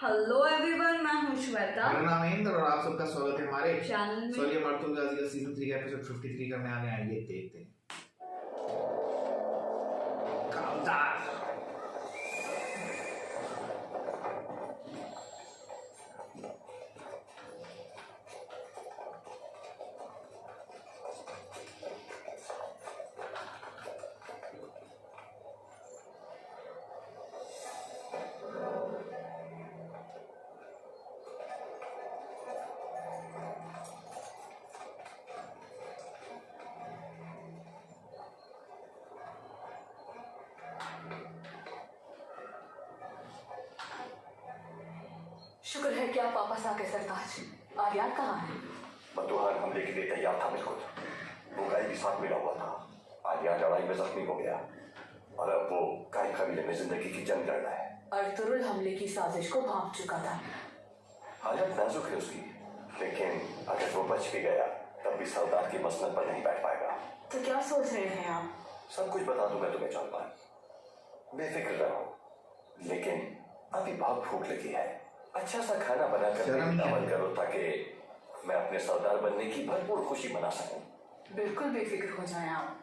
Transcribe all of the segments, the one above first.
Hello everyone, मैं हूं श्वेता। मेरा नाम है इंद्र और आप सबका स्वागत है हमारे चैनल में। सोलिया मर्तुल गाजी का सीजन 3 का एपिसोड 53 करने आने आइए देखते हैं। कामदार शुक्र है कि आप वापस आ गए सरताज। आर्यन कहाँ है? बदुहान हमले के लिए तैयार था बिल्कुल। वो गाय भी साथ मिला हुआ था। आर्यन लड़ाई में जख्मी हो गया और अब वो गाय कबीले में जिंदगी की जंग लड़ रहा है। अर्तुरुल हमले की साजिश को भांप चुका था। हालत नाजुक है उसकी, लेकिन अगर वो बच भी गया तब भी सरदार की मसनद पर नहीं बैठ पाएगा। तो क्या सोच रहे हैं आप? सब कुछ बता दूंगा तुम्हें चौपाल, बेफिक्र रहो। लेकिन अभी बहुत भूख लगी है। अच्छा सा खाना बनाकर अमल करो ताकि मैं अपने सरदार बनने की भरपूर खुशी मना सकूं। बिल्कुल बेफिक्र हो जाएं आप।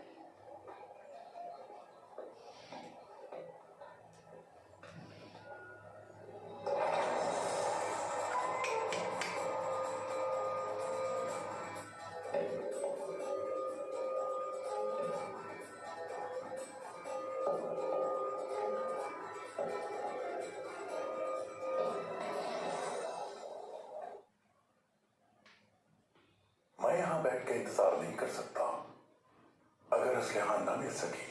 मैं यहां बैठ के इंतजार नहीं कर सकता। अगर असलहान ना मिल सकी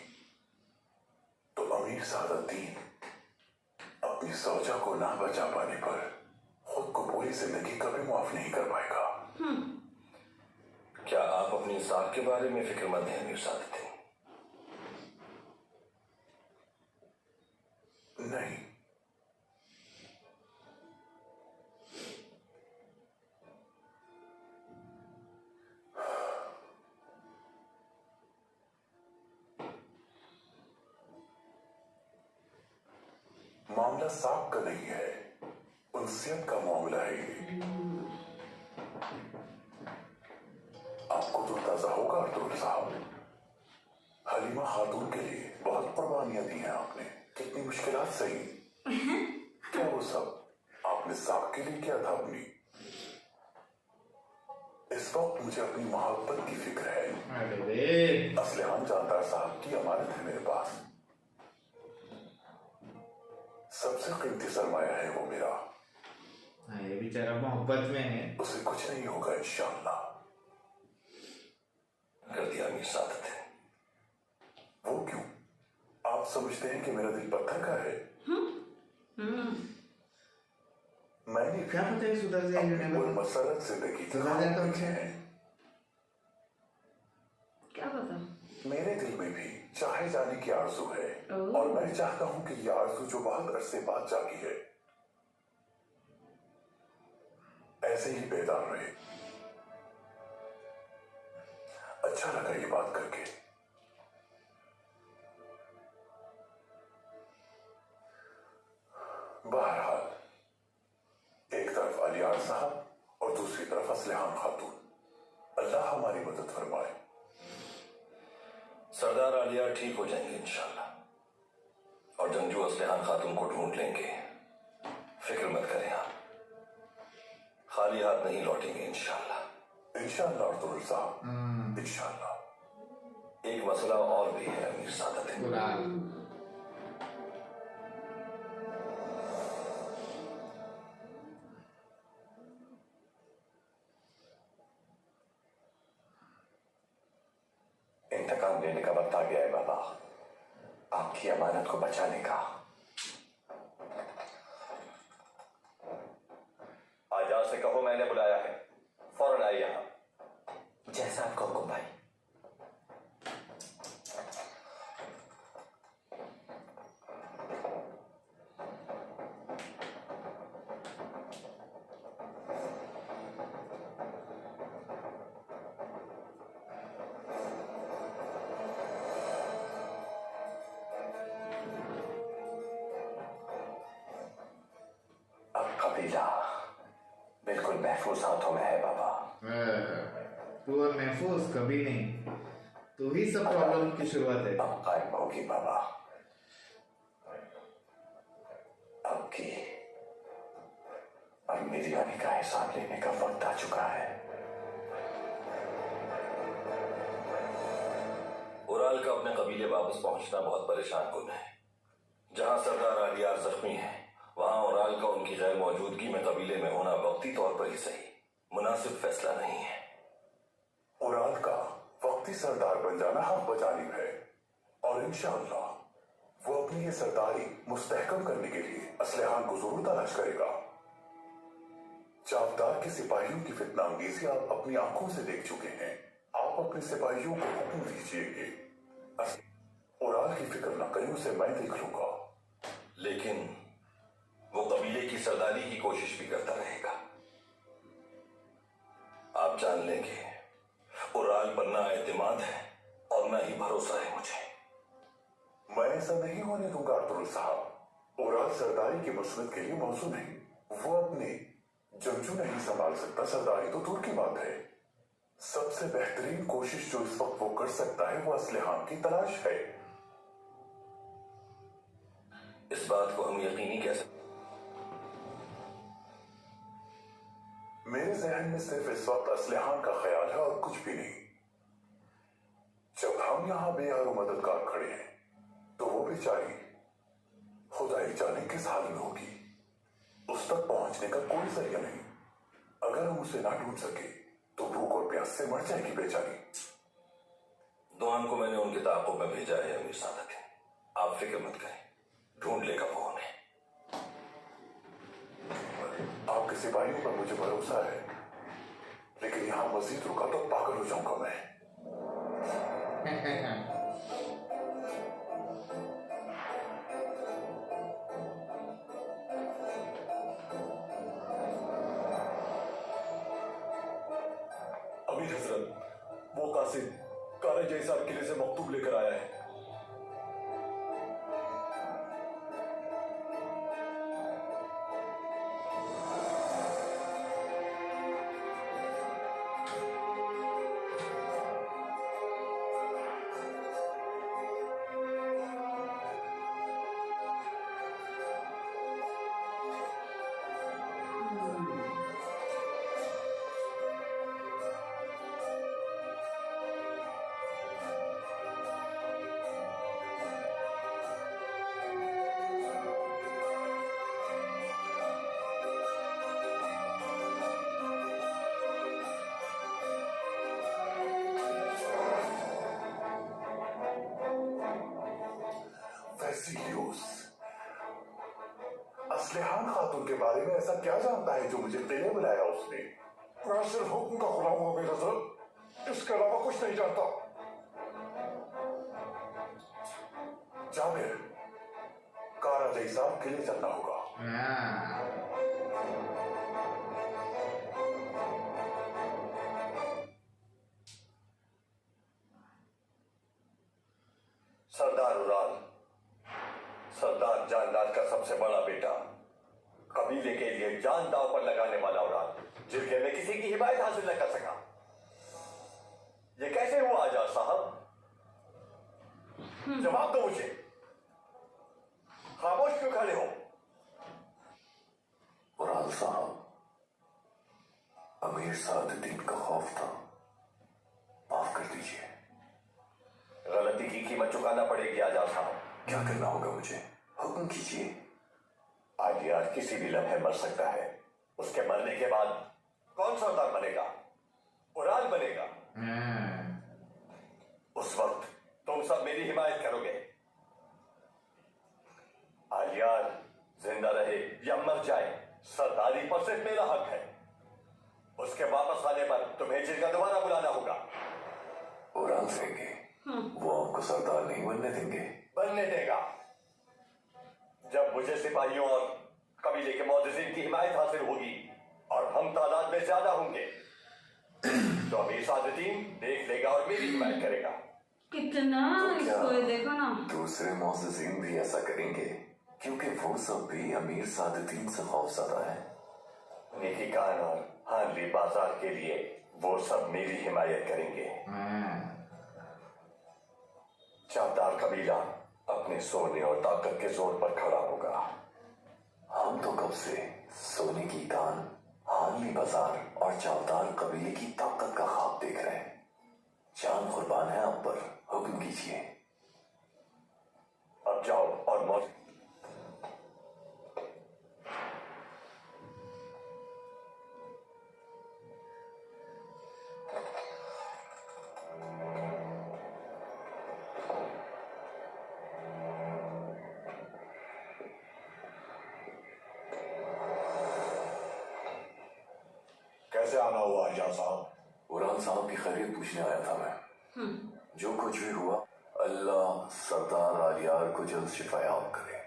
तो अमीर सादुद्दीन अपनी सौजा को ना बचा पाने पर खुद को पूरी जिंदगी कभी माफ नहीं कर पाएगा। क्या आप अपनी जात के बारे में फिक्रमंद हैं अमीर सादुद्दीन? नहीं, मामला साहब का नहीं है, उनसियत का मामला है ये। आपको तो अंदाजा होगा अर्तुरुल साहब, हलीमा खातून के लिए बहुत कुर्बानियां दी हैं आपने। कितनी मुश्किलात सही। क्या वो सब आपने साहब के लिए किया था अपनी? इस वक्त मुझे अपनी मोहब्बत की फिक्र है। असलहान जानदार साहब की अमानत है मेरे पास। सबसे कीमती सरमाया है वो मेरा। ये बेचारा मोहब्बत में है। उसे कुछ नहीं होगा इंशाअल्लाह। कर दिया अमीर सादत। वो क्यों? आप समझते हैं कि मेरा दिल पत्थर का है? मैंने क्या पता है सुधर जाएगी कोई मसरत जिंदगी सुधर जाए तो अच्छा है। क्या पता? मेरे दिल में भी चाहे जाने की आरज़ू है और मैं चाहता हूं कि यह आरज़ू जो बहुत अरसे बाद जागी है ऐसे ही बेदार रहे। अच्छा लगा ये बात करके। बहरहाल, एक तरफ अलियार साहब और दूसरी तरफ असलहान खातून। अल्लाह हमारी मदद फरमाए। सरदार आलिया ठीक हो जाएंगे इंशाअल्लाह और जंगजू असलहान खातून को ढूंढ लेंगे। फिक्र मत करें आप, खाली हाथ नहीं लौटेंगे इंशाअल्लाह। इंशाअल्लाह अर्तुरुल साहब, इंशाअल्लाह। एक मसला और भी है अमीर सादत। इंतकाम लेने का वक्त आ गया है बाबा, आपकी अमानत को बचाने का। आजाद से कहो मैंने बुलाया है, फौरन आइए यहां। जैसा आपका हुक्म भाई। कबीला बिल्कुल महफूज हाथों में है बाबा। तू और महफूज कभी नहीं, तू ही सब प्रॉब्लम की शुरुआत है। अब कायम होगी बाबा, अब की अब मेरी आने का हिसाब लेने का वक्त आ चुका है। उराल का अपने कबीले वापस पहुंचना बहुत परेशान कुन है। जहां सरदार आलियार जख्मी है, वहां उराल का उनकी गैर मौजूदगी में कबीले में होना वक्ती तौर पर ही सही मुनासिब फैसला नहीं है। उराल का वक्ती सरदार बन जाना हम बजानिब है और इंशाअल्लाह वो अपनी ये सरदारी मुस्तहकम करने के लिए असलहान को जरूर तलाश करेगा। चावदार के सिपाहियों की फितना अंगेजी आप अपनी आंखों से देख चुके हैं। आप अपने सिपाहियों को हुक्म दीजिएगे, उराल की फिक्र न करें, उसे मैं देख लूंगा। लेकिन वो कबीले की सरदारी की कोशिश भी करता रहेगा। आप जान लेंगे उराल पर ना एतमाद है और ना ही भरोसा है मुझे। मैं ऐसा नहीं होने दूंगा अब्दुल साहब। उराल सरदारी की मसलत के लिए मौजू नहीं, वो अपने जंजू नहीं संभाल सकता। सरदारी तो दूर की बात है। सबसे बेहतरीन कोशिश जो इस वक्त वो कर सकता है वो असलहान की तलाश है। इस बात को हम यकीनी कैसे? मेरे जहन में सिर्फ इस वक्त असलहान का ख्याल है और कुछ भी नहीं। जब हम यहां बेहार मददगार खड़े हैं तो वो बेचारी खुदा ही जाने किस हाल में होगी। उस तक पहुंचने का कोई जरिया नहीं। अगर हम उसे ना ढूंढ सके तो भूख और प्यास से मर जाएगी बेचारी। दोआन को मैंने उनके ताक़ुब में भेजा है अमीर सादत है। आप फिक्र मत करें, ढूंढ लेगा वो उन्हें। आपके सिपाहियों पर मुझे भरोसा है, लेकिन यहां मजीद रुका तो पागल हो जाऊंगा मैं। अमीर हजरत, वो कासिद कारे जैसा किले से मकतूब लेकर आया है। असलहान खातून के बारे में ऐसा क्या जानता है जो मुझे किले बुलाया उसने? मैं सिर्फ हुक्म का गुलाम हूं अमीर हजरत, इसके अलावा कुछ नहीं जानता। जाबिर, कारा जैसा किले चलना होगा। सरदार उराल, सरदार जानदार का सबसे बड़ा बेटा, कबीले के लिए जान दांव पर लगाने वाला उराल, जिरगे में किसी की हिमायत हासिल न कर सका। ये कैसे हुआ आजाद साहब? जवाब दो मुझे। खामोश क्यों खड़े हो? उराल साहब, अमीर सादुद्दीन का खौफ था, माफ कर दीजिए। गलती की कीमत चुकाना पड़ेगी आजाद साहब। क्या करना होगा मुझे? हुक्म कीजिए। आलियार किसी भी लम्हे मर सकता है। उसके मरने के बाद कौन सरदार बनेगा? उराल बनेगा। उस वक्त तुम सब मेरी हिमायत करोगे। आलियार जिंदा रहे या मर जाए, सरदारी पर सिर्फ मेरा हक है। उसके वापस आने पर तुम्हें जिरगा दोबारा बुलाना होगा। उराल देंगे, वो आपको सरदार नहीं बनने देंगे। बनने देगा। जब मुझे सिपाहियों और कबीले के मौजूदीन की हिमायत हासिल होगी और हम तादाद में ज्यादा होंगे, तो अमीर सादुद्दीन देख लेगा और मेरी हिमायत करेगा। कितना इसको ये देखो ना। दूसरे मौजूदीन भी ऐसा करेंगे, क्योंकि वो सब भी अमीर सादुद्दीन से खौफज़दा है। निकी खान और हानली बाजार के लिए वो सब मेरी हिमायत करेंगे। चावदार कबीला अपने सोने और ताकत के जोर पर खड़ा होगा। हम तो कब से सोने की कान, हानली बाजार और चावदार कबीले की ताकत का ख्वाब देख रहे हैं। जान कुर्बान है आप पर, हुक्म कीजिए। अब जाओ और मौत। कैसे आना हुआ आजाद साहब? उरान साहब की खैरियत पूछने आया था मैं। जो कुछ भी हुआ, अल्लाह सरदार आलियार को जल्द शिफायाब करे।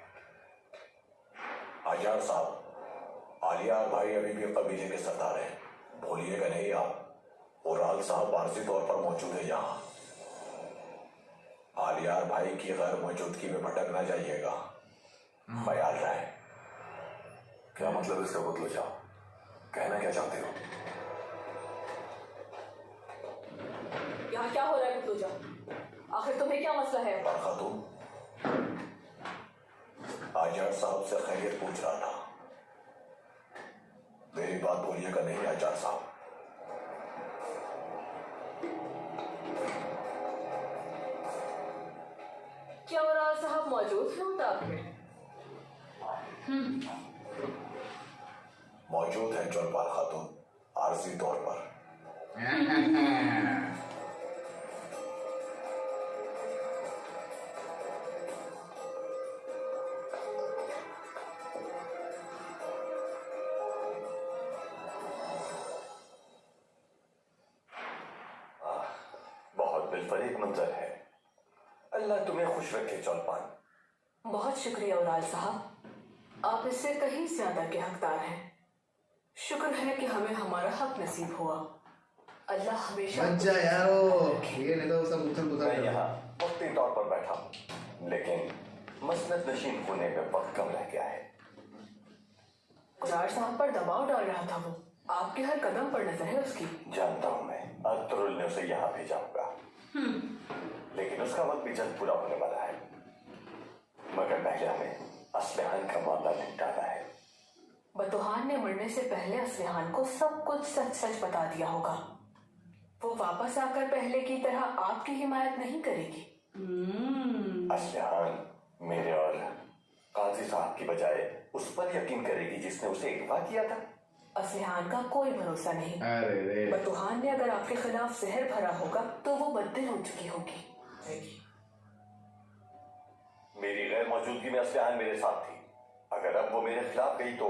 आजाद साहब, आलियार भाई अभी भी कबीले के सरदार हैं, भूलिएगा नहीं आप। उराल साहब आरजी तौर पर मौजूद है यहाँ। आलियार भाई की गैर मौजूदगी में भटक न जाइएगा, ख्याल रहे। क्या मतलब इसका? बदलो जाओ, कहना क्या चाहते हो? यहाँ क्या हो रहा है कुतुजा? आखिर तुम्हें क्या मसला है? खातून, आजाद साहब से खैरियत पूछ रहा था। मेरी बात भूलिएगा नहीं आजाद साहब। क्या उराल साहब मौजूद हैं उताब में? मौजूद है जौनपाल खातून, आरजी तौर पर। बहुत दिलफरेब मंजर है। अल्लाह तुम्हें खुश रखे जौनपान। बहुत शुक्रिया उराल साहब, आप इससे कहीं ज्यादा के हकदार हैं। शुक्र है कि हमें हमारा हक नसीब हुआ। अल्लाह हमेशा बच जा यारो, ये नहीं तो सब उथल पुथल मैं कर यहाँ वक्ती तौर पर बैठा हूँ, लेकिन मसनद नशीन होने में वक्त कम रह गया है। उराल साहब पर दबाव डाल रहा था वो, आपके हर कदम पर नजर है उसकी। जानता हूँ मैं, अख्तरुल ने उसे यहाँ भेजा होगा, लेकिन उसका वक्त भी जल्द पूरा होने वाला है। मगर पहले हमें असलहान का मामला निपटाना है। बतुहान ने मरने से पहले असलहान को सब कुछ सच सच बता दिया होगा। वो वापस आकर पहले की तरह आपकी हिमायत नहीं करेगी। असलहान मेरे और काजी साहब की बजाय उस पर यकीन करेगी जिसने उसे अगवा किया था। असलहान का कोई भरोसा नहीं। अरे रे, बतुहान ने अगर आपके खिलाफ जहर भरा होगा तो वो बददिल हो चुकी होगी। मेरी गैर मौजूदगी में असलहान मेरे साथ थी। अगर अब वो मेरे खिलाफ गई तो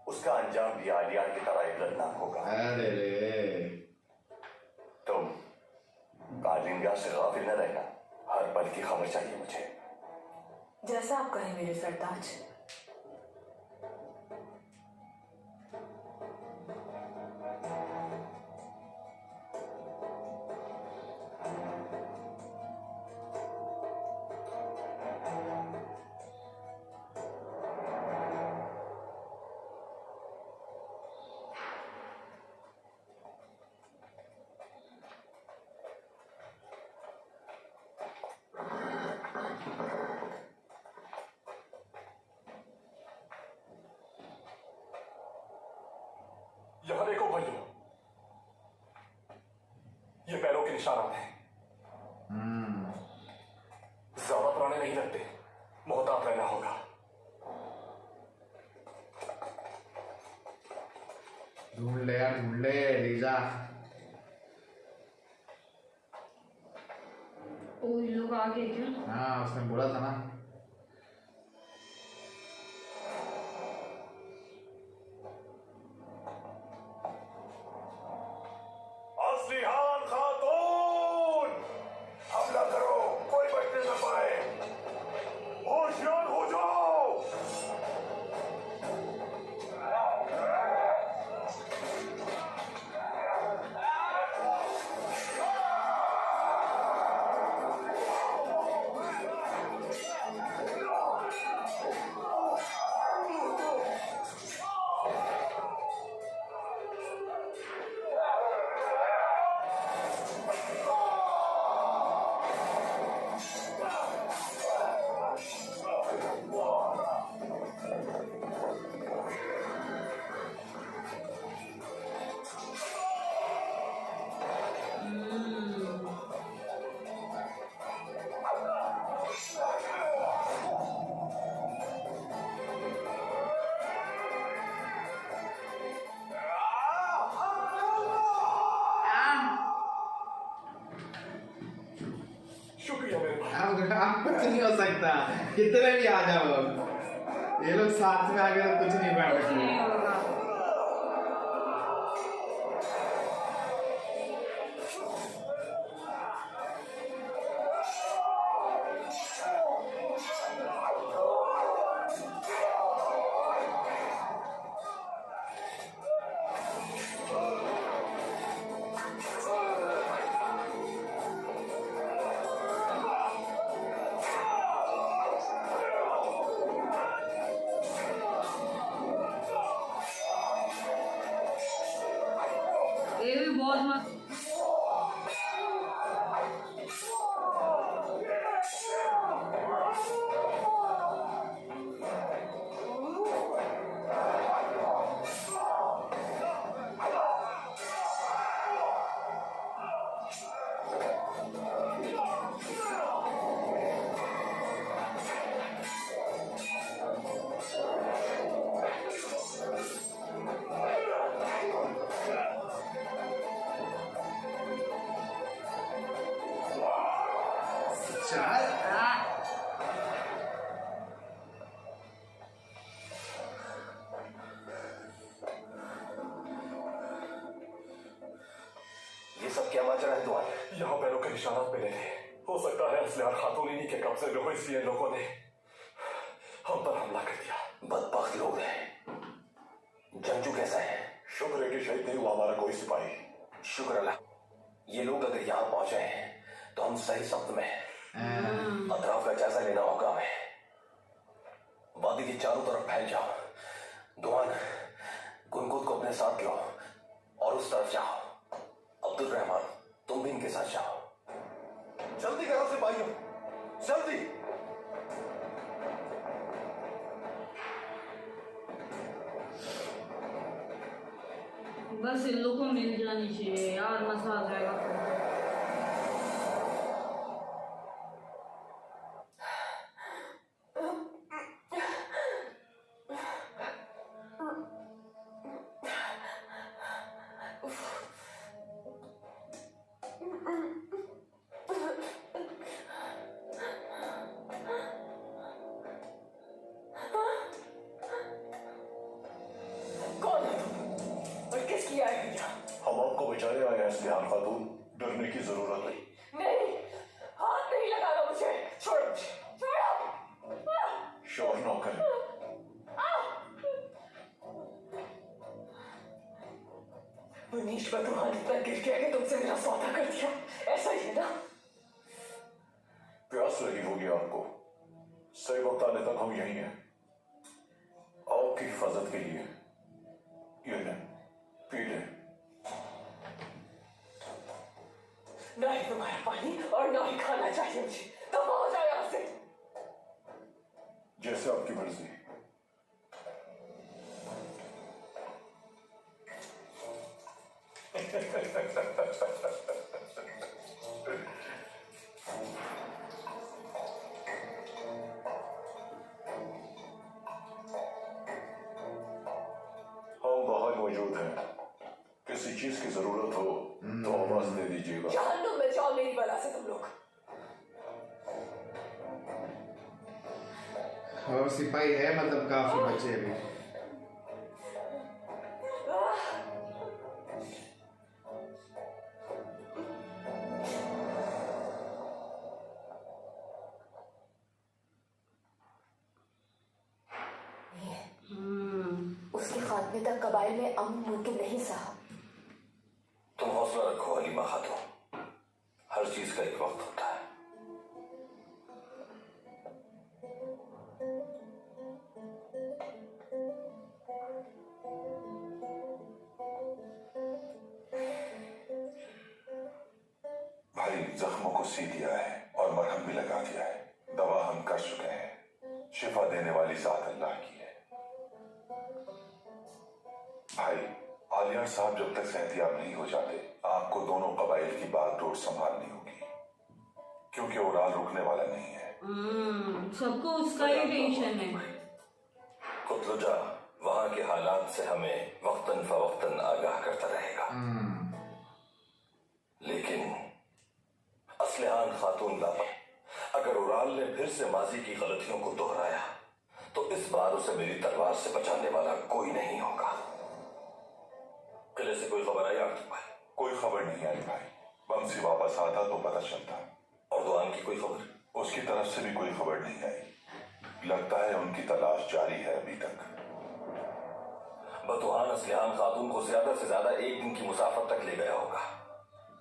उसका अंजाम भी आलियार की तरह इबरतनाक होगा। अरे रे, तुम कालिंगा से गाफिल न रहना, हर पल की खबर चाहिए मुझे। जैसा आप कहें मेरे सरताज। यहाँ देखो भाइयों, ये पैरों के निशान हैं। ज्यादा पुराने नहीं लगते, मोहतात रहना होगा। ढूंढ ले यार, ढूंढ ले, ले जा। ओ ये लोग आ गए क्या? हाँ, उसने बोला था ना। असलिहान खातून, हमला करो, कोई बचने न पाए। होशियार हो जाओ। कुछ नहीं हो सकता, कितने भी आ जाओ, ये लोग साथ में आ गए तो कुछ नहीं कुछ बैठ नहीं होगा। ये भी बहुत मस्त। चल ये सब क्या माजरा है दुआ? यहाँ पैरों के निशानात मिले थे। हो सकता है असलियार खातून इन्हीं के कब्जे में हो, इसलिए लोगों ने हम पर हमला कर दिया। बदबख्त लोग हैं। जंजू कैसा है? शुक्र है कि शहीद नहीं हुआ हमारा कोई सिपाही। शुक्र अल्लाह। ये लोग अगर यहाँ पहुंचे हैं तो हम सही सख्त में हैं। अतराफ का जायजा लेना होगा हमें। वादी के चारों तरफ फैल जाओ। दुआन गुनगुत को अपने साथ लो और उस तरफ जाओ। अब्दुल रहमान, तुम भी इनके साथ जाओ। जल्दी करो सिपाहियों, जल्दी। बस इन लोगों को मिल जानी चाहिए यार, मजा आ जाएगा फिर। कौन है तुम और किसकी आई है यहाँ? हम आपको बचाने आए हैं असलियार खातून, डरने की जरूरत नहीं। नहीं, हाथ नहीं लगाना मुझे। छोड़ो मुझे, छोड़ो। शोर न करें। मुनीश बदरूहान इतना गिर गया कि तुमसे मेरा सौदा कर दिया, ऐसा ही है ना? प्यास लगी होगी आपको। सही वक्त आने तक हम यहीं हैं, आपकी हिफाजत के लिए। ये लें, पी लें। ना ही तुम्हारा पानी और ना ही खाना चाहिए मुझे। दफा हो जाओ यहाँ से। जैसे आपकी मर्जी। हम बाहर मौजूद हैं। किसी चीज की जरूरत हो तो आवाज दे दीजिएगा। जहन्नुम में जाओ मेरी बला से तुम लोग। और सिपाही है मतलब काफी बचे अभी। उसके खात्मे तक कबाइल में अमन मुमकिन नहीं साहब। तुम हौसला रखो हलीमा खातून, हर चीज का एक वक्त होता है। भाई जख्मों को सी दिया है और मरहम भी लगा दिया है। दवा हम कर चुके हैं। शिफा देने वाली जात अल्लाह की है। भाई आलिया साहब जब तक सेहतियाब नहीं हो जाते, आपको दोनों कबाइल की बागडोर संभालनी होगी, क्योंकि उड़ाल रुकने वाला नहीं है। सबको उसका ही टेंशन है। कुतलुजा वहां के हालात से हमें वक्तन फवक्तन आगाह करता रहेगा। लेकिन असलिहान खातून लापा, अगर उड़ाल ने फिर फिर से माजी की गलतियों को दोहराया तो इस बार उसे मेरी तलवार से बचाने वाला कोई नहीं होगा। किले से कोई खबर आई आर्थिक भाई? कोई खबर नहीं आई भाई। बमसी वापस आता तो पता चलता। और दुआन की कोई खबर? उसकी तरफ से भी कोई खबर नहीं आई। लगता है उनकी तलाश जारी है अभी तक। बतुहान असलिहान खातून को ज्यादा से ज्यादा एक दिन की मुसाफर तक ले गया होगा।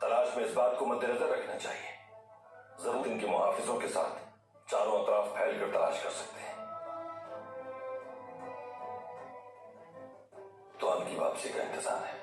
तलाश में इस बात को मद्देनजर रखना चाहिए। जरूर इनके मुहाफिजों के साथ चारों अतराफ फैल कर तलाश कर सकते हैं। तो उनकी वापसी का इंतजार है।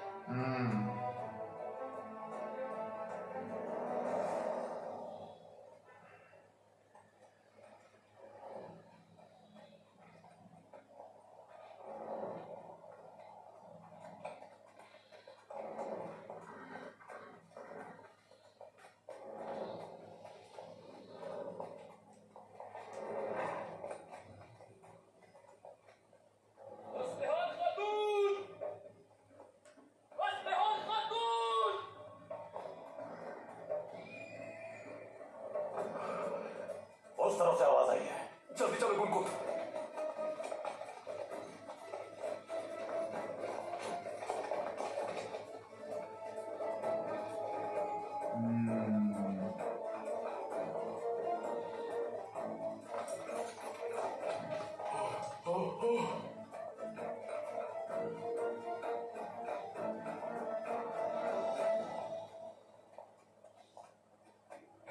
उस तरफ से आवाज आई है। जल्दी चलो गुनगुन।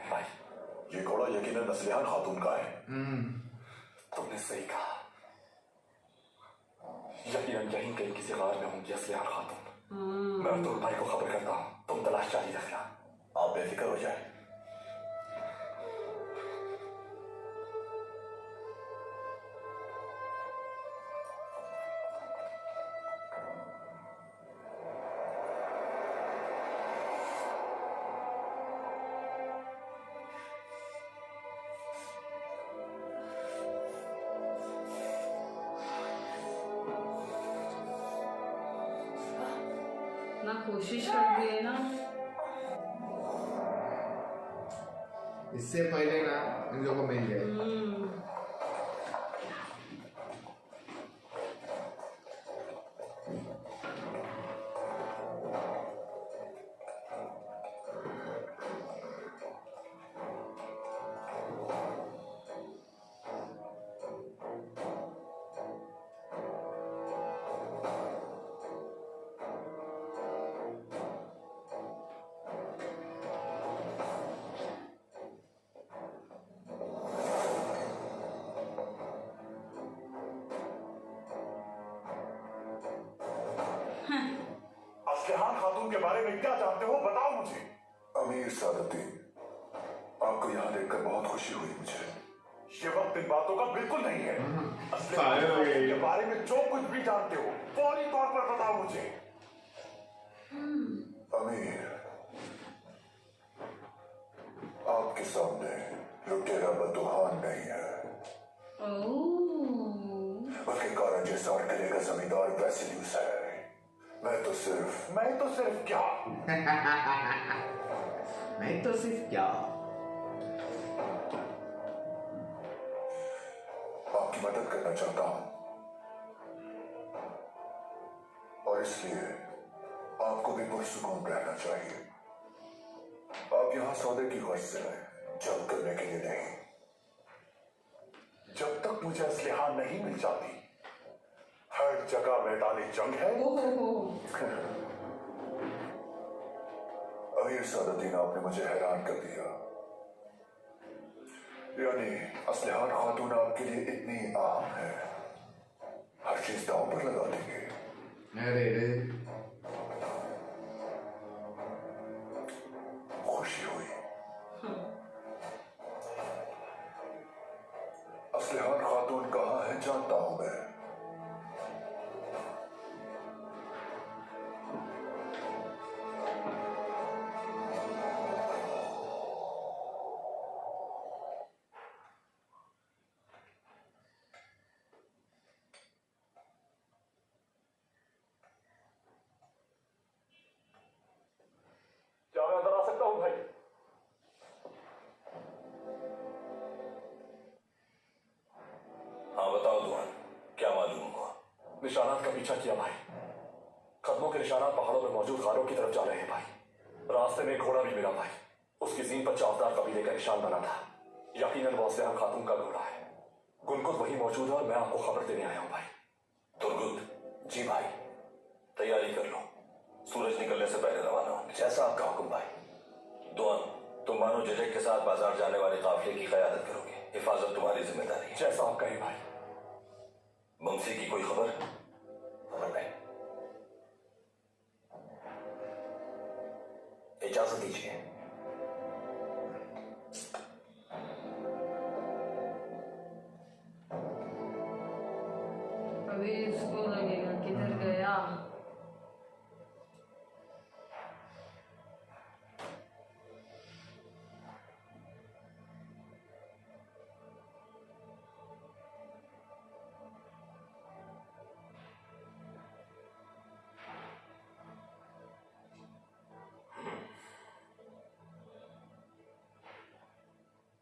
भाई, ये घोड़ा यकीनन नस्लिहान खातून का है। तुमने सही कहा। यकीनन यहीं कहीं किसी गार में होंगी असलिहान खातून। मैं अब्दुल भाई को खबर करता हूँ, तुम तलाश जारी रखना। आप बेफिक्र हो जाए। ना कोशिश कर दी है ना। इससे पहले ना इन लोगों को मिल जाए। असलिहान खातून के बारे में क्या जानते हो, बताओ मुझे। अमीर सादुद्दीन, आपको यहाँ देखकर बहुत खुशी हुई मुझे। ये वक्त इन बातों का बिल्कुल नहीं है। असलिहान खातून के बारे में जो कुछ भी जानते हो फौरी तौर पर बताओ मुझे। अमीर, आपके सामने लुटेरा बतुहान नहीं है, बल्कि कारंजेसार किले का जमींदार वैसिलियस है। मैं तो सिर्फ क्या नहीं तो सिर्फ क्या। आपकी मदद करना चाहता हूं, और इसलिए आपको भी पुरसुकून रहना चाहिए। आप यहां सौदे की गर्ज से आए, जंग करने के लिए नहीं। जब तक मुझे असलिहान नहीं मिल जाती, हर जगह मैदानी जंग है। अमीर सादुद्दीन, आपने मुझे हैरान कर दिया। यानी असलिहान खातून आपके लिए इतनी आम है, हर चीज दांव पर लगा देंगे। अरे रे, खुशी हुई। असलिहान खातून कहाँ है जानता हूं मैं। पीछा किया भाई। कदमों के निशानात पहाड़ों में मौजूद गारों की तरफ जा रहे हैं भाई। रास्ते में एक घोड़ा भी मिला भाई। उसकी जीन पर चावदार कबीले का निशान बना था। यकीनन वो असलहा खातून का घोड़ा है। गुनगुत वही मौजूद है और मैं आपको खबर देने आया हूँ भाई। तुरगुत, जी भाई। तैयारी कर लो, सूरज निकलने से पहले रवाना होंगे। जैसा आपका हुक्म भाई। दोन, तुम मानो जजेक के साथ बाजार जाने वाले काफिले की क़यादत करोगे। हिफाजत तुम्हारी जिम्मेदारी है। जैसा आप कहें भाई। बंसी की कोई खबर? खबर नहीं। इजाजत दीजिए। अभी इसको लगेगा किधर गया।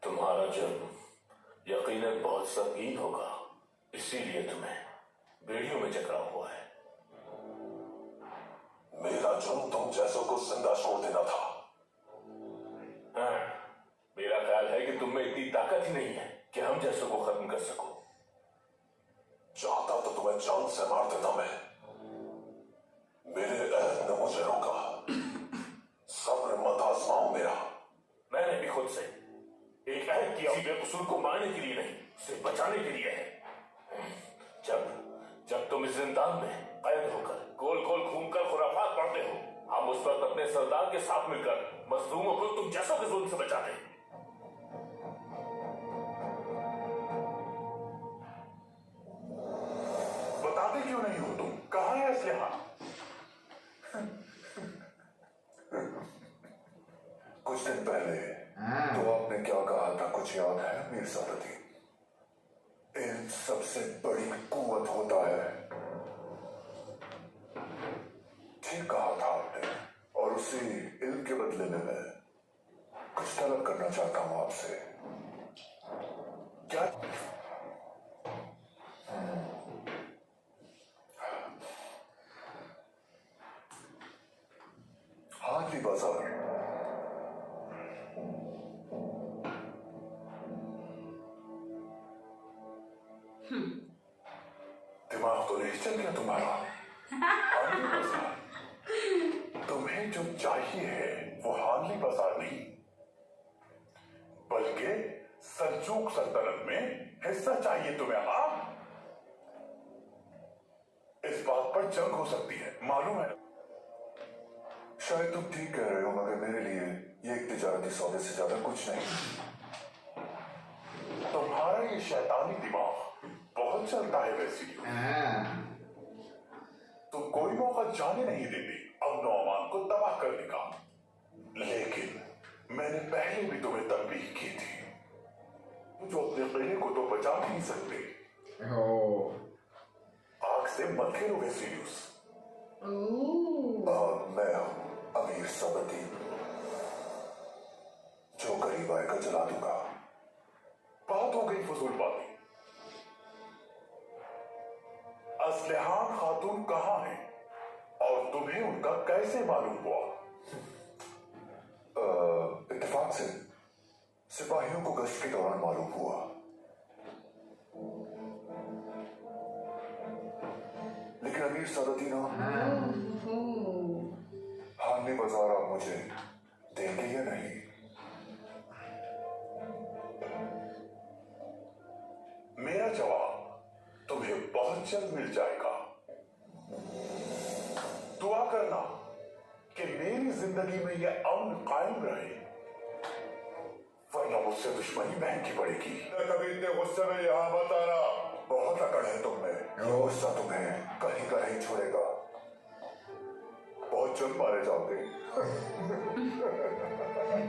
तुम्हारा जन्म यकीनन बहुत संगीन होगा, इसीलिए तुम्हें बेड़ियों में जकड़ा हुआ है। मेरा जुर्म तुम जैसों को जिंदा छोड़ देना था। हाँ, मेरा ख्याल है कि तुम में इतनी ताकत ही नहीं है कि हम जैसों को खत्म कर सको। चाहता तो तुम्हें जान से मार देता मैं। मेरे अहद ने मुझे रोका। सब्र मत आजमाओ मेरा। मैंने भी खुद से एक अहद किया, बेकसूर को मारने के लिए नहीं, सिर्फ बचाने के लिए है। जब तुम इस जिंदान में कैद होकर गोल गोल घूमकर खुराफात पढ़ते हो, हम उस वक्त अपने सरदार के साथ मिलकर मजलूमों को तुम जैसों के जुल्म से बचाते हैं। बताते क्यों नहीं हो तुम? कहाँ है असलहा? कुछ दिन पहले तो आपने क्या कहा था, कुछ याद है मीर सादती? इन सबसे बड़ी कुव्वत होता है। ठीक कहा था आपने। और उसी इल्म के बदले में मैं कुछ तलब करना चाहता हूं आपसे। क्या? हार्ली बाजार दिमाग तो नहीं चल गया तुम्हारा? हार्ली बाजार, तुम्हें जो चाहिए है वो हार्ली बाजार नहीं, बल्कि सल्जूक सल्तनत में हिस्सा चाहिए तुम्हें। हाँ, इस बात पर जंग हो सकती है, मालूम है। शायद तुम ठीक कह रहे हो, मगर मेरे लिए ये एक तिजारती सौदे से ज्यादा कुछ नहीं। तुम्हारा ये शैतानी दिमाग बहुत चलता है वैसे ही। तुम कोई मौका जाने नहीं देते अमन और अमान को तबाह करने का। लेकिन मैंने पहले भी तुम्हें तंबीह की थी, जो अपने किले को तो बचा नहीं सकते। आग से मत खेलो वेसिलियस। मैं हूं अमीर सबती, जो करीब आएगा जला दूंगा। बात हो गई फजूल बातें। असलहान खातून कहां है और तुम्हें उनका कैसे मालूम हुआ? इत्तेफाक से सिपाहियों को गश्त के दौरान मालूम हुआ। लेकिन अमीर सादती ना, हार्ली बाजार आप मुझे देंगे या नहीं? मेरा जवाब तुम्हें बहुत जल्द मिल जाएगा। दुआ करना कि मेरी जिंदगी में यह अमन कायम रहे, वरना मुझसे दुश्मनी महंगी पड़ेगी। कभी इतने गुस्से में यहां मत आना। बहुत अकड़ है तुम में, यह गुस्सा तुम्हें कहीं का नहीं छोड़ेगा। बहुत जल्द मारे जाओगे।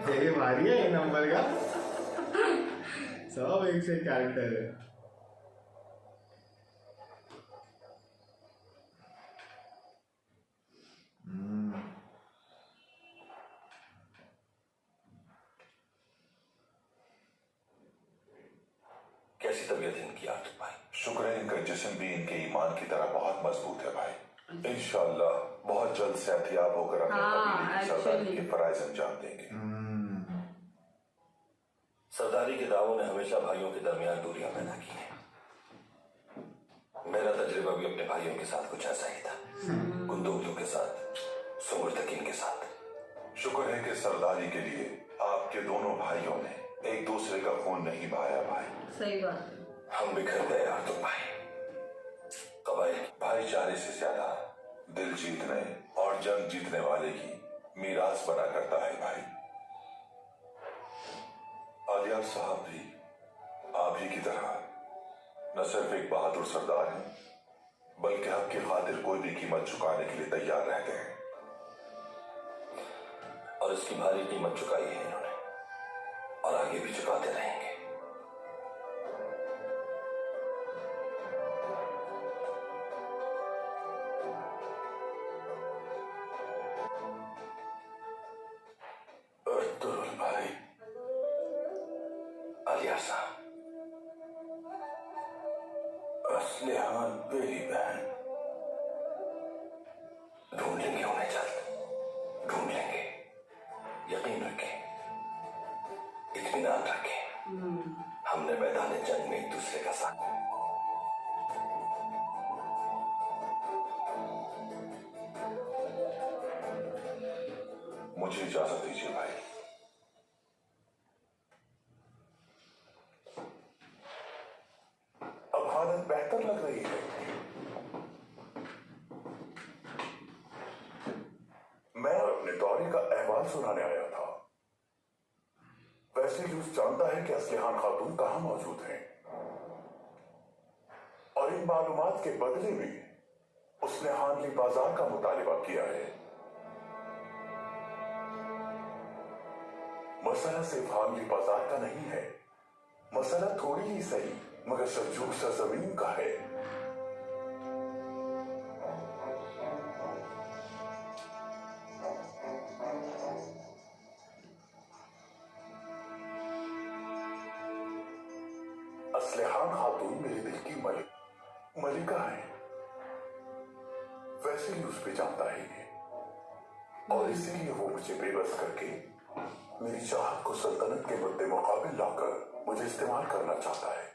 तेरी मारी है एक नंबर का। सब एक से कैरेक्टर है। कैसी तबीयत है इनकी आर्थिक भाई? शुक्र है इनका जिस्म भी इनके ईमान की तरह बहुत मजबूत है भाई। इंशाअल्लाह बहुत जल्द सेहतियाब होकर अपने कबीले की सरदारी के फराइज अंजाम देंगे। सरदारी के दावों ने हमेशा भाइयों के दरमियान दूरियां पैदा की हैं। मेरा तजुर्बा भी अपने भाइयों के साथ कुछ ऐसा ही था, गुंदोगलियों के साथ, सुंगुरतकीन के साथ। शुक्र है कि सरदारी के लिए आपके दोनों भाइयों ने एक दूसरे का खून नहीं बहाया भाई। सही बात है। हम बिखर गए यार तुम भाई। कबाइल भाईचारे से ज्यादा दिल जीतने और जंग जीतने वाले की मीरास बना करता है भाई। आलियार साहब भी आप ही की तरह न सिर्फ एक बहादुर सरदार हैं, बल्कि हक की खातिर कोई भी कीमत चुकाने के लिए तैयार रहते हैं। और इसकी भारी कीमत चुकाई है इन्होंने, और आगे भी चुकाते रहेंगे। अर्तुल भाई, आलिया साहब, असलिहान बेली बहन, ढूंढ लेंगे उन्हें जल्द, ढूंढ लेंगे। यकीन रखें, इत्मीनान रखें। हमने मैदान जंग में एक दूसरे का साथ। मुझे इजाजत दीजिए भाई। अब हालत बेहतर लग रही है। मैं अपने दौरे का अहवाल सुनाने आया था। वैसे यूस जानता है कि असलिहान खातून कहां मौजूद हैं, और इन मालूमात के बदले में उसने हानली बाजार का मुतालिबा किया है। मसला सिर्फ हानली बाजार का नहीं है, मसला थोड़ी ही सही मगर सल्जूक सरजमीन का है। असलिहान खातून मेरे दिल की मलिका है। वैसे ही उस पे जानता है ये, और इसीलिए वो मुझे बेबस करके मेरी चाहत को सल्तनत के मुद्दे मुकाबिल लाकर मुझे इस्तेमाल करना चाहता है।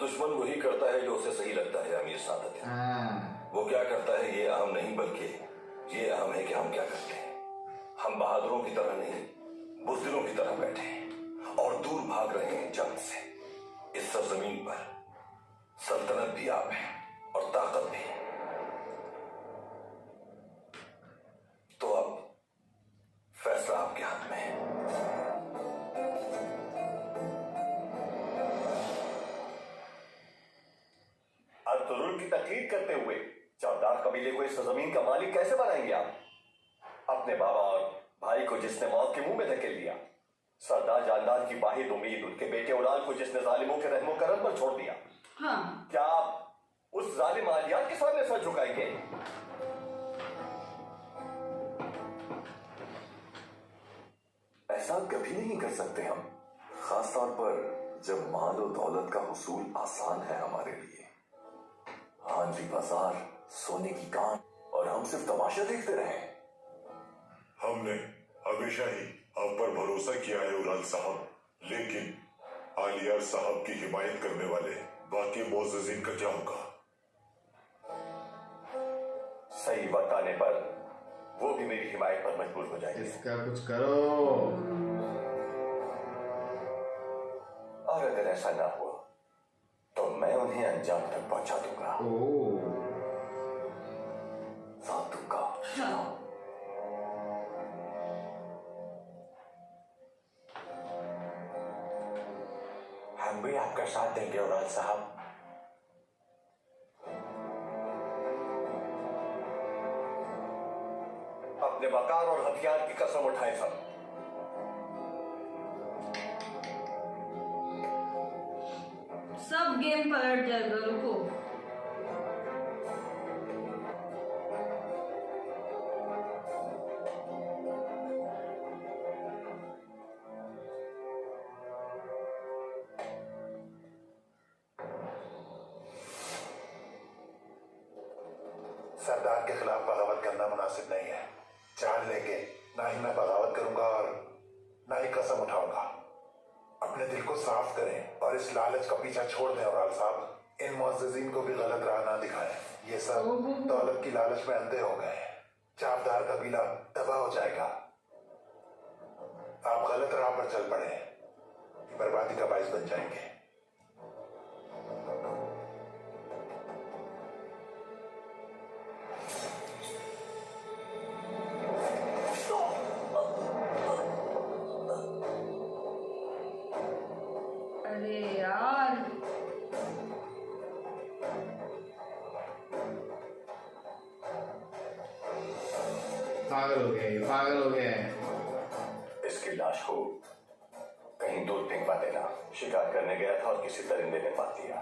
दुश्मन वही करता है जो उसे सही लगता है अमीर सादत। वो क्या करता है ये अहम नहीं, बल्कि ये अहम है कि हम क्या करते हैं। हम बहादुरों की तरह नहीं, बुज़दिलों की तरह बैठे हैं और दूर भाग रहे हैं जंग से। इस सरजमीन पर सल्तनत भी आप है और ताकत भी। तो अब फैसला आपके हाथ में है। अर्तुगरुल की तकलीफ करते हुए चावदार कबीले को इस जमीन का मालिक कैसे बनाएंगे आप? अपने बाबा और भाई को जिसने मौत के मुंह में धकेल दिया, सरदार जानदार की वाहिद उम्मीद उनके बेटे उराल को जिसने जालिमों के रहमो करम पर छोड़ दिया, हाँ। क्या आप उस जालिम आलियात के सामने सर झुकाएंगे? ऐसा कभी नहीं कर सकते हम, खास तौर पर जब माल और दौलत का हुसूल आसान है हमारे लिए। हांजी बाजार, सोने की कान, और हम सिर्फ तमाशा देखते रहे। हमने हमेशा ही आप पर भरोसा किया है उराल साहब, लेकिन आलियार साहब की हिमायत करने वाले बाकी मोअज़्ज़िज़ीन का क्या होगा? सही वक्त आने पर वो भी मेरी हिमायत पर मजबूर हो जाएंगे। इसका कुछ करो। और अगर ऐसा ना हुआ तो मैं उन्हें अंजाम तक पहुंचा दूंगा। साथ दूंगा। हम भी आपका साथ देंगे उराल साहब। अपने वकार और हथियार की कसम उठाए सब। सब गेम पलट जाएगा, रुको। सरदार के खिलाफ बगावत करना मुनासिब नहीं है। जान लेके ना ही मैं बगावत करूंगा और ना ही कसम उठाऊंगा। अपने दिल को साफ करें और इस लालच का पीछा छोड़ दें। और साहब इन मुअज़्ज़िज़ीन को भी गलत राह ना दिखाएं। ये सब दौलत की लालच में अंधे हो गए हैं। चावदार कबीला तबाह हो जाएगा। आप गलत राह पर चल पड़े, बर्बादी का बाइस बन जाएंगे। अरे यार, पागल हो गए, पागल हो गए। इसकी लाश को कहीं दूर फेंकवा देना। शिकार करने गया था और किसी दरिंदे ने मार दिया।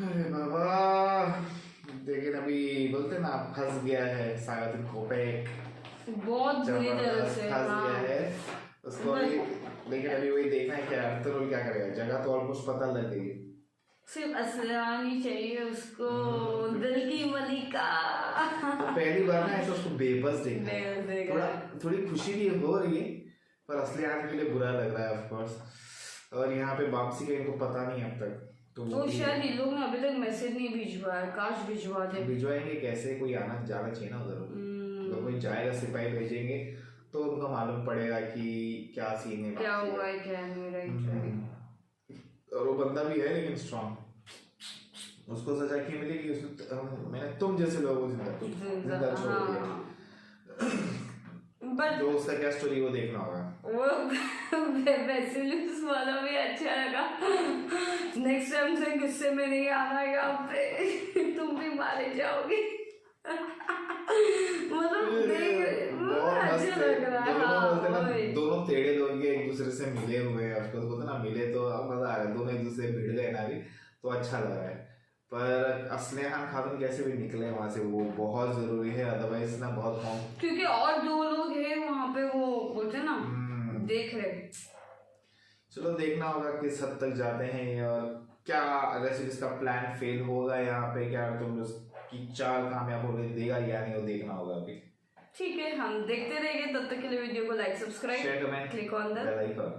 अरे बाबा, लेकिन अभी बोलते ना फंस गया है सायद खोपे, बहुत बुरी तरह से। फंस हाँ। गया है उसको अभी। लेकिन अभी वही देखना है क्या अख्तरुल क्या करेगा। जगह तो ऑलमोस्ट पता लग गई। सिर्फ असलहान ही चाहिए उसको, दिल की मलिका। तो पहली बार ना ऐसा उसको बेबस देखना है। बेबस देखा। थोड़ी खुशी भी हो रही है, पर असली आने के लिए बुरा लग रहा है ऑफ कोर्स। और यहाँ पे वापसी का इनको पता नहीं अब तक। तो तो शायद इन लोग ने अभी तक मैसेज नहीं भिजवाया। काश भिजवा दे। भिजवाएंगे कैसे? कोई आना जाना चाहिए ना उधर। अगर कोई जाएगा, सिपाही भेजेंगे तो उनको मालूम पड़ेगा कि क्या सीन है, क्या हुआ है क्या नहीं। राइट। और वो बंदा भी है लेकिन स्ट्रॉन्ग। उसको सजा क्यों मिलेगी? उसने मैंने तुम जैसे लोगों को जिंदा छोड़ दिया। बट जो उसका क्या स्टोरी वो देखना होगा। वो बेसिलियस वाला भी अच्छा लगा। नेक्स्ट टाइम से गुस्से में नहीं आना यहाँ पे। तुम भी मारे जाओगे। मतलब देख बहुत मस्त अच्छा है। लग रहा है। दोनों बोलते ना, वही। दोनों टेढ़े लोग एक दूसरे से मिले हुए हैं। उसको बोलते ना मिले तो मजा आ रहा है। दोनों एक दूसरे से भिड़ गए ना भी तो अच्छा लग रहा है। पर असलिहान खातून कैसे भी निकले वहां से वो बहुत जरूरी है। अदरवाइज ना बहुत कम। क्योंकि और 2 लोग हैं वहां पे, वो बोलते ना देख रहे। चलो देखना होगा किस हद तक जाते हैं ये, और क्या अगर सिर्फ इसका प्लान फेल होगा यहाँ पे, क्या तुम उसकी चाल कामयाब होने देगा या नहीं, वो देखना होगा अभी। ठीक है, हम देखते रहेंगे। तब तक के लिए वीडियो को like, subscribe, share, comment, click on the bell icon.